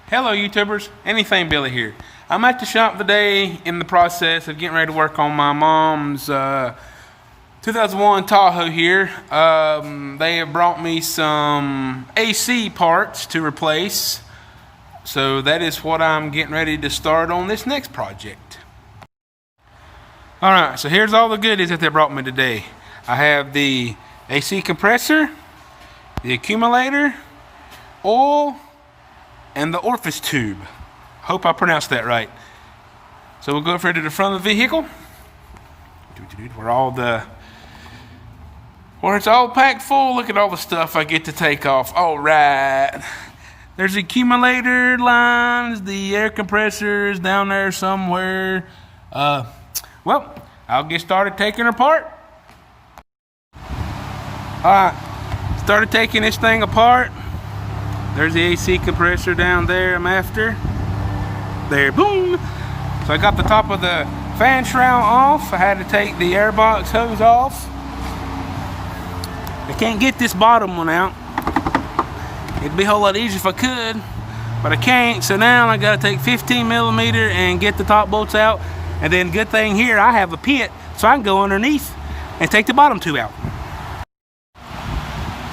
Hello YouTubers, Anything Billy here. I'm at the shop today in the process of getting ready to work on my mom's 2001 Tahoe here. They have brought me some AC parts to replace. So that is what I'm getting ready to start on this next project. Alright, so here's all the goodies that they brought me today. I have the AC compressor, the accumulator, oil, and the orifice tube. Hope I pronounced that right. So we'll go over to the front of the vehicle where it's all packed full. Look at all the stuff I get to take off. All right, there's the accumulator lines, the air compressor is down there somewhere. Well, I'll get started taking her apart. Alright, started taking this thing apart. There's the AC compressor down there I'm after. There, boom! So I got the top of the fan shroud off. I had to take the airbox hose off. I can't get this bottom one out. It'd be a whole lot easier if I could, but I can't. So now I gotta take 15mm and get the top bolts out. And then good thing here, I have a pit, so I can go underneath and take the bottom two out.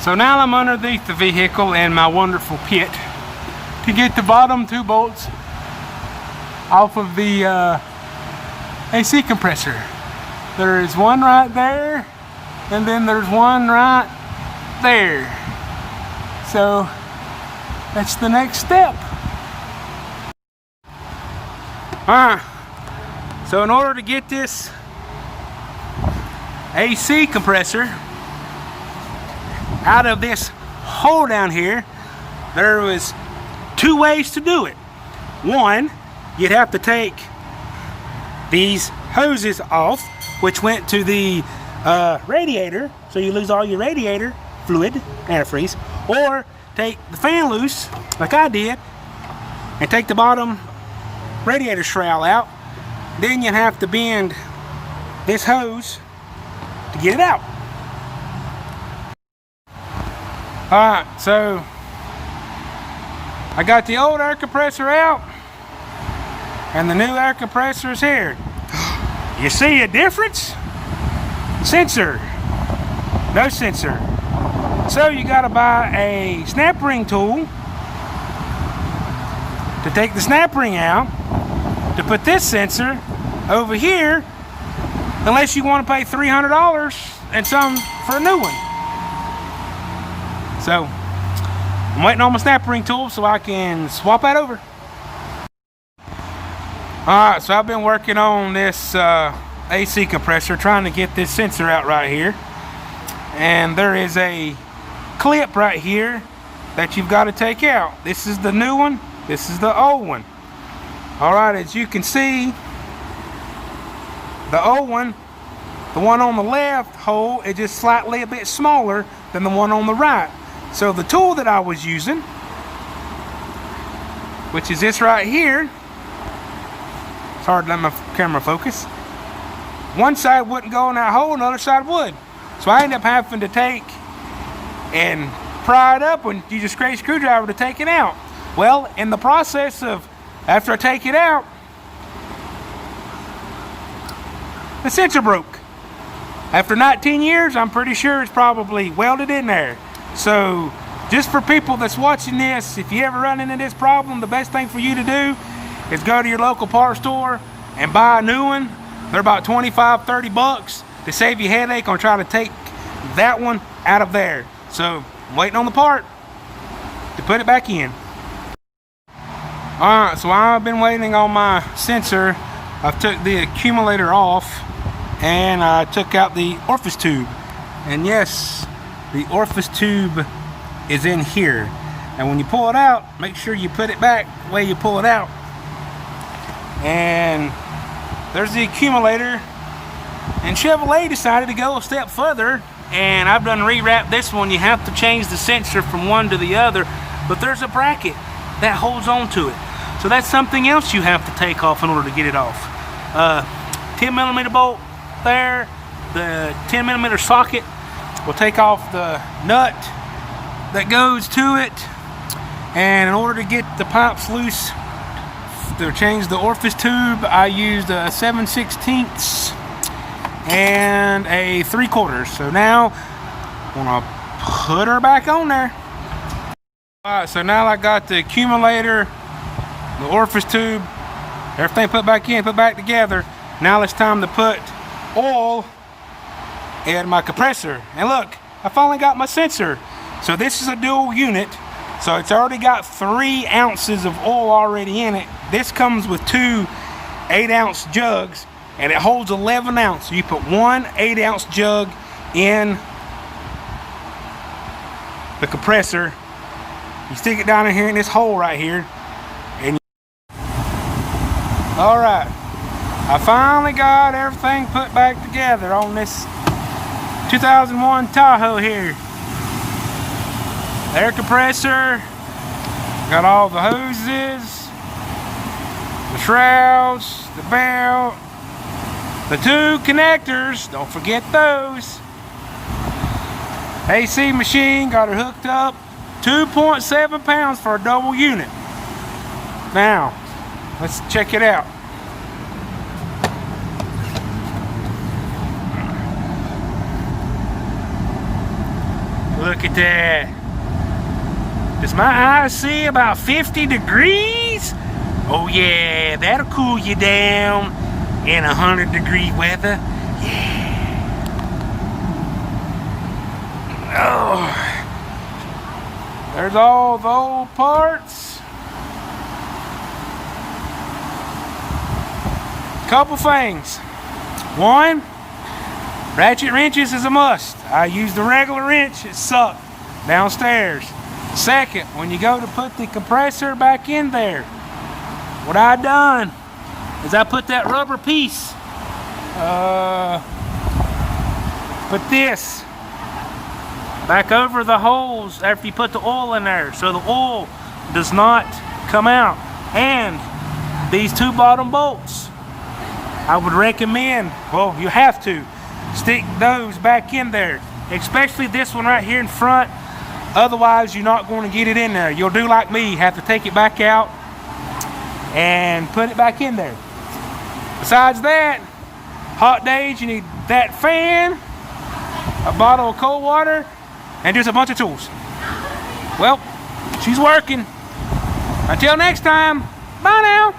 So now I'm underneath the vehicle in my wonderful pit to get the bottom two bolts off of the AC compressor. There is one right there, and then there's one right there. So that's the next step. Alright, so in order to get this AC compressor out of this hole down here, there was two ways to do it. One, you'd have to take these hoses off, which went to the radiator, so you lose all your radiator fluid, antifreeze, or take the fan loose, like I did, and take the bottom radiator shroud out. Then you'd have to bend this hose to get it out. Alright, so I got the old air compressor out and the new air compressor is here. You see a difference? Sensor. No sensor. So you gotta buy a snap ring tool to take the snap ring out, to put this sensor over here, unless you want to pay $300 and some for a new one. So I'm waiting on my snap ring tool so I can swap that over. Alright, so I've been working on this AC compressor, trying to get this sensor out right here. And there is a clip right here that you've got to take out. This is the new one, this is the old one. Alright, as you can see, the old one, the one on the left hole, is just slightly a bit smaller than the one on the right. So the tool that I was using, which is this right here, it's hard to let my camera focus. One side wouldn't go in that hole, and the other side would. So I ended up having to take and pry it up and use a straight screwdriver to take it out. Well, in the process of, after I take it out, the sensor broke. After 19 years, I'm pretty sure it's probably welded in there. So, just for people that's watching this, if you ever run into this problem, the best thing for you to do is go to your local parts store and buy a new one. They're about 25, 30 bucks to save you a headache on trying to take that one out of there. So, I'm waiting on the part to put it back in. Alright, so I've been waiting on my sensor. I've took the accumulator off and I took out the orifice tube. And yes, the orifice tube is in here. And when you pull it out, make sure you put it back the way you pull it out. And there's the accumulator. And Chevrolet decided to go a step further, and I've done rewrap this one. You have to change the sensor from one to the other, but there's a bracket that holds on to it. So that's something else you have to take off in order to get it off. 10mm bolt there, the 10mm socket will take off the nut that goes to it, And in order to get the pipes loose, to change the orifice tube, I used a 7/16 and a 3/4. So now I'm gonna put her back on there. Alright, so now I got the accumulator, the orifice tube, everything put back in, put back together. Now it's time to put oil in my compressor. And look, I finally got my sensor. So this is a dual unit. So it's already got 3 ounces of oil already in it. This comes with 2 8-ounce jugs, and it holds 11 ounce. So you put 1 8-ounce jug in the compressor. You stick it down in here in this hole right here. And all right, I finally got everything put back together on this 2001 Tahoe here. Air compressor, got all the hoses, the shrouds, the belt, the 2 connectors, don't forget those. AC machine, got her hooked up. 2.7 pounds for a double unit. Now, let's check it out. Look at that. Does my eyes see about 50 degrees? Oh yeah, that'll cool you down in 100-degree weather. Yeah. Oh. There's all the old parts. Couple things. 1, ratchet wrenches is a must. I use the regular wrench, it sucked downstairs. 2nd, when you go to put the compressor back in there, what I done is I put that rubber piece, put this back over the holes after you put the oil in there, so the oil does not come out. And these 2 bottom bolts, I would recommend, well, you have to stick those back in there, especially this one right here in front. Otherwise you're not going to get it in there. You'll do like me, have to take it back out and put it back in there. Besides that, hot days you need that fan, a bottle of cold water, and just a bunch of tools. Well, she's working. Until next time, bye now.